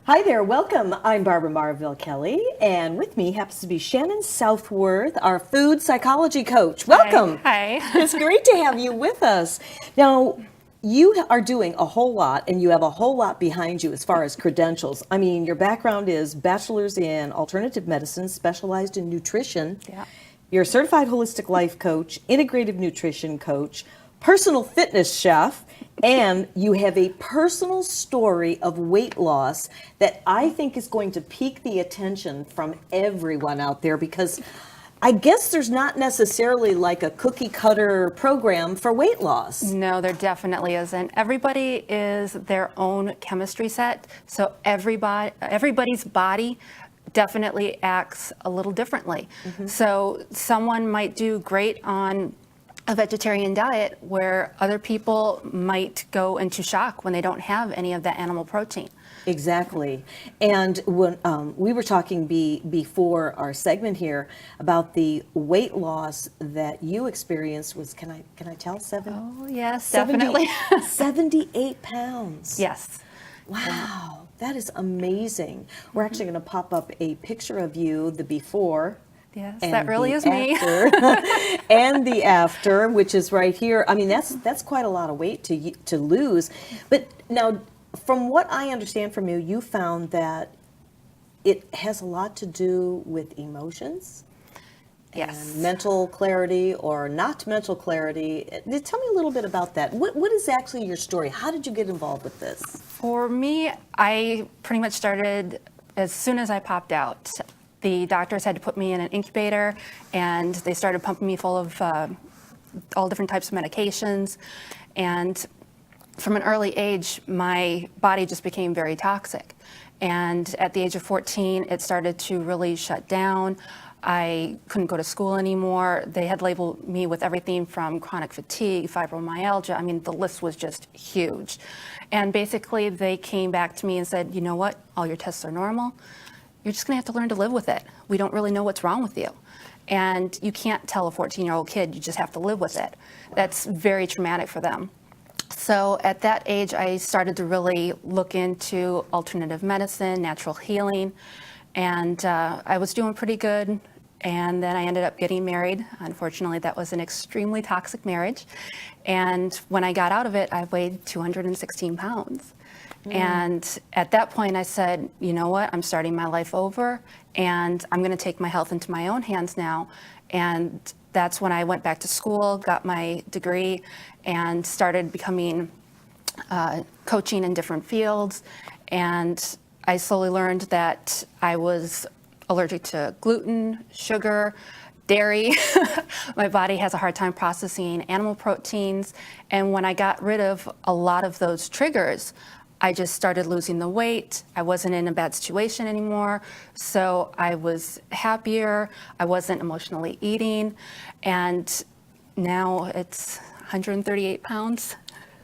Hi there, welcome. I'm Barbara Marville Kelly, and with me happens to be Shannon Southworth, our food psychology coach. Welcome. Hi. It's great to have you with us. Now, you are doing a whole lot, and you have a whole lot behind you as far as credentials. I mean, your background is bachelor's in alternative medicine, specialized in nutrition. Yeah. You're a certified holistic life coach, integrative nutrition coach, personal fitness chef, and you have a personal story of weight loss that I think is going to pique the attention from everyone out there, because I guess there's not necessarily like a cookie cutter program for weight loss. No, there definitely isn't. Everybody is their own chemistry set, so everybody's body definitely acts a little differently. So someone might do great on a vegetarian diet where other people might go into shock when they don't have any of that animal protein. Exactly. And when we were talking before our segment here about the weight loss that you experienced was, can I tell, Oh, yes, definitely. 78 pounds. Yes. Wow, that is amazing. We're actually going to pop up a picture of you, the before. Yes, And that really the is me. after, and the after, which is right here. I mean, that's quite a lot of weight to lose. But now, from what I understand from you, you found that it has a lot to do with emotions. Yes. And mental clarity or not mental clarity. Tell me a little bit about that. What is actually your story? How did you get involved with this? For me, I pretty much started as soon as I popped out. The doctors had to put me in an incubator, and they started pumping me full of all different types of medications. And from an early age, my body just became very toxic. And at the age of 14, it started to really shut down. I couldn't go to school anymore. They had labeled me with everything from chronic fatigue, fibromyalgia. I mean, the list was just huge. And basically, they came back to me and said, you know what, all your tests are normal. You're just gonna have to learn to live with it. We don't really know what's wrong with you. And you can't tell a 14-year-old kid, you just have to live with it. That's very traumatic for them. So at that age, I started to really look into alternative medicine, natural healing, and I was doing pretty good. And then I ended up getting married. Unfortunately, that was an extremely toxic marriage. And when I got out of it, I weighed 216 pounds. And at that point, I said, you know what, I'm starting my life over, and I'm going to take my health into my own hands now. And that's when I went back to school, got my degree, and started becoming coaching in different fields. And I slowly learned that I was allergic to gluten, sugar, dairy. My body has a hard time processing animal proteins. And when I got rid of a lot of those triggers, I just started losing the weight. I wasn't in a bad situation anymore. So I was happier. I wasn't emotionally eating. And now it's 138 pounds.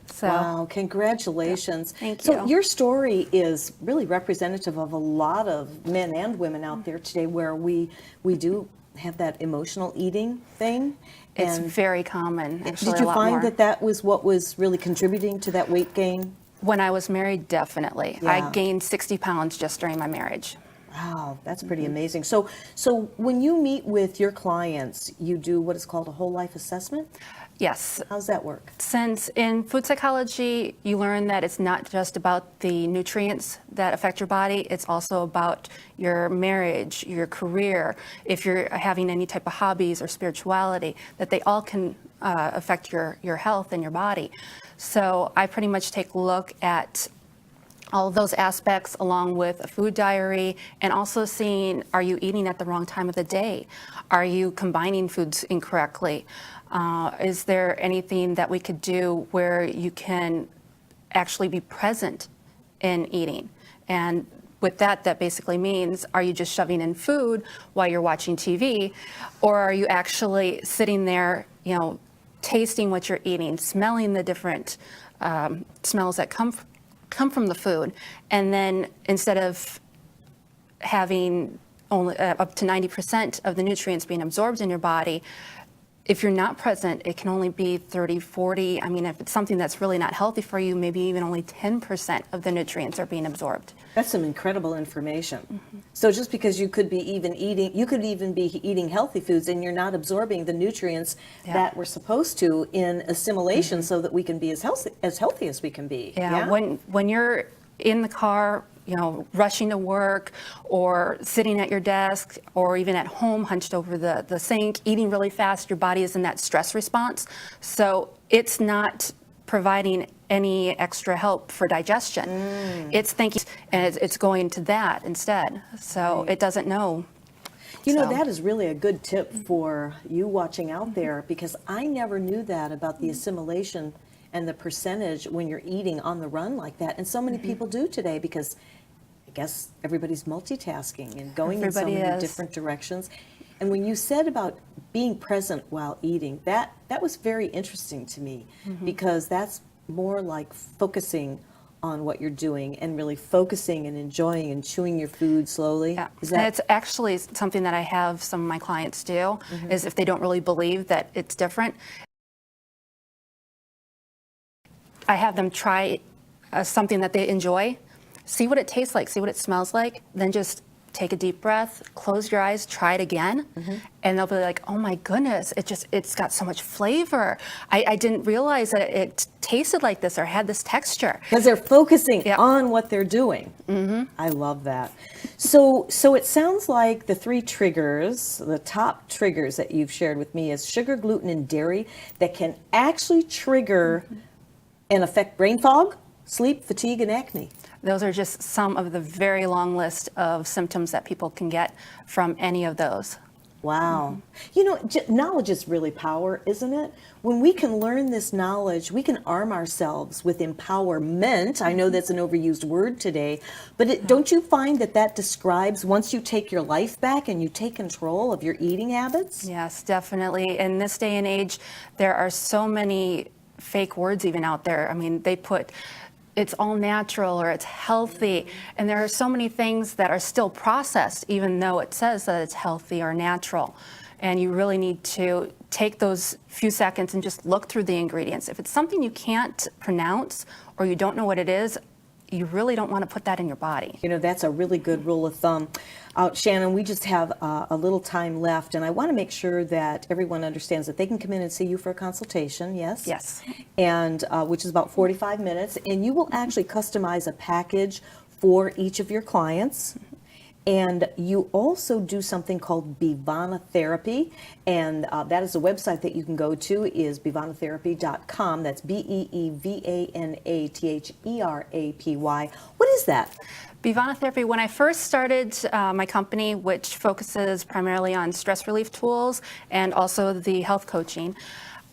So, wow, congratulations. Thank So you. your story is really representative of a lot of men and women out there today, where we do have that emotional eating thing. It's And very common, actually. did you a lot find more. that was what was really contributing to that weight gain? When I was married, definitely. Yeah. I gained 60 pounds just during my marriage. Wow, that's pretty amazing. So when you meet with your clients, you do what is called a whole life assessment? Yes. How's that work? Since in food psychology, you learn that it's not just about the nutrients that affect your body, it's also about your marriage, your career, if you're having any type of hobbies or spirituality, that they all can affect your health and your body. So I pretty much take a look at all of those aspects along with a food diary, and also seeing, are you eating at the wrong time of the day? Are you combining foods incorrectly? Is there anything that we could do where you can actually be present in eating? And with that, that basically means, are you just shoving in food while you're watching TV? Or are you actually sitting there, tasting what you're eating, smelling the different smells that come from the food, and then instead of having only up to 90% of the nutrients being absorbed in your body, if you're not present, it can only be 30, 40. I mean, if it's something that's really not healthy for you, maybe even only 10% of the nutrients are being absorbed. That's some incredible information. So just because you could be even eating healthy foods and you're not absorbing the nutrients that we're supposed to in assimilation so that we can be as healthy as we can be. Yeah. When you're in the car, rushing to work or sitting at your desk or even at home hunched over the sink, eating really fast, your body is in that stress response. So it's not providing any extra help for digestion. It's thinking, and it's going to that instead. So it doesn't know. That is really a good tip for you watching out there, because I never knew that about the assimilation and the percentage when you're eating on the run like that. And so many people do today, because I guess everybody's multitasking and going in so many different directions. And when you said about being present while eating, that was very interesting to me, because that's more like focusing on what you're doing and really focusing and enjoying and chewing your food slowly. Yeah. And it's actually something that I have some of my clients do, is if they don't really believe that it's different, I have them try something that they enjoy, see what it tastes like, see what it smells like, then just take a deep breath, close your eyes, try it again, and they'll be like, oh my goodness, it's got so much flavor. I didn't realize that it tasted like this or had this texture. Because they're focusing on what they're doing. I love that. So it sounds like the three triggers, the top triggers that you've shared with me, is sugar, gluten, and dairy, that can actually trigger and affect brain fog, sleep, fatigue, and acne. Those are just some of the very long list of symptoms that people can get from any of those. Wow. Knowledge is really power, isn't it? When we can learn this knowledge, we can arm ourselves with empowerment. I know that's an overused word today, but don't you find that describes once you take your life back and you take control of your eating habits? Yes, definitely. In this day and age, there are so many fake words even out there. I mean, they put it's all natural or it's healthy, and there are so many things that are still processed even though it says that it's healthy or natural. And you really need to take those few seconds and just look through the ingredients. If it's something you can't pronounce or you don't know what it is, you really don't want to put that in your body. That's a really good rule of thumb. Shannon, we just have a little time left, and I want to make sure that everyone understands that they can come in and see you for a consultation, yes? Yes. And which is about 45 minutes, and you will actually customize a package for each of your clients. And you also do something called Beevana Therapy, and that is a website that you can go to, is beevanatherapy.com. That's BeevanAtherapy. What is that? Beevana Therapy, when I first started my company, which focuses primarily on stress relief tools and also the health coaching,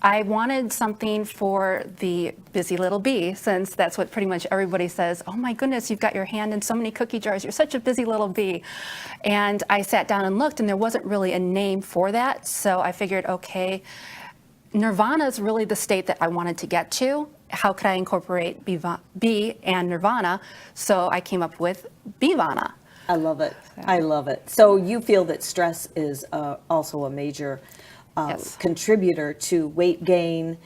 I wanted something for the busy little bee, since that's what pretty much everybody says. Oh my goodness, you've got your hand in so many cookie jars. You're such a busy little bee. And I sat down and looked, and there wasn't really a name for that. So I figured, okay, Nirvana is really the state that I wanted to get to. How could I incorporate bee and Nirvana? So I came up with Beevana. I love it. I love it. So you feel that stress is also a major contributor to weight gain,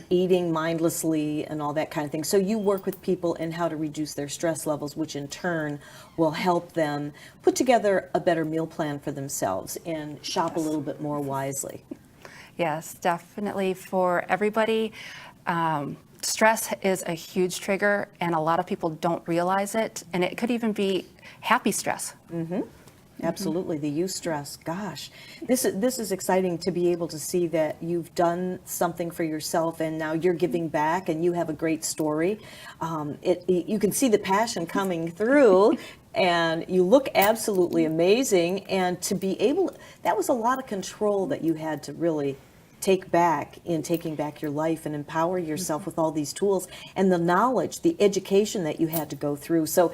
eating mindlessly, and all that kind of thing. So you work with people in how to reduce their stress levels, which in turn will help them put together a better meal plan for themselves and shop a little bit more wisely. Yes, definitely for everybody. Stress is a huge trigger, and a lot of people don't realize it. And it could even be happy stress. Absolutely, the eustress. Gosh, this is exciting to be able to see that you've done something for yourself, and now you're giving back, and you have a great story. You can see the passion coming through, and you look absolutely amazing. And to be able, that was a lot of control that you had to really take back in taking back your life and empower yourself with all these tools and the knowledge, the education that you had to go through. So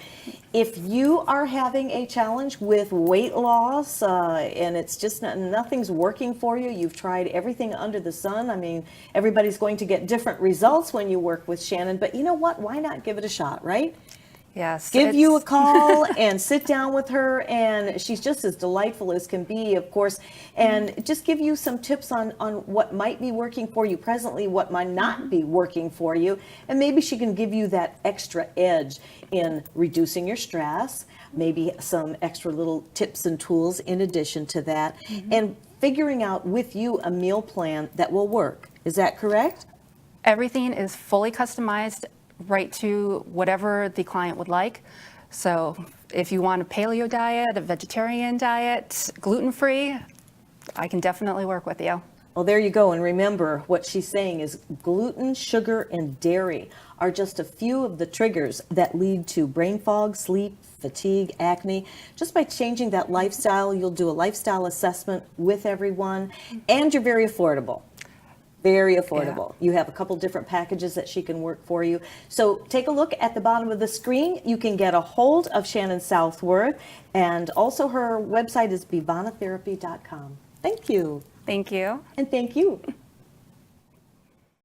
if you are having a challenge with weight loss and it's just nothing's working for you, you've tried everything under the sun. I mean, everybody's going to get different results when you work with Shannon, but you know what? Why not give it a shot, right? Yes. give you a it's- call and sit down with her, and she's just as delightful as can be, of course, and just give you some tips on what might be working for you presently, what might not be working for you, and maybe she can give you that extra edge in reducing your stress, maybe some extra little tips and tools in addition to that, and figuring out with you a meal plan that will work. Is that correct? Everything is fully customized right to whatever the client would like. So if you want a paleo diet, a vegetarian diet, gluten-free, I can definitely work with you. Well, there you go. And remember, what she's saying is gluten, sugar, and dairy are just a few of the triggers that lead to brain fog, sleep, fatigue, acne. Just by changing that lifestyle, you'll do a lifestyle assessment with everyone, and you're very affordable. Very affordable. You have a couple different packages that she can work for you. So take a look at the bottom of the screen. You can get a hold of Shannon Southworth, and also her website is beevanatherapy.com. Thank you. Thank you. And thank you.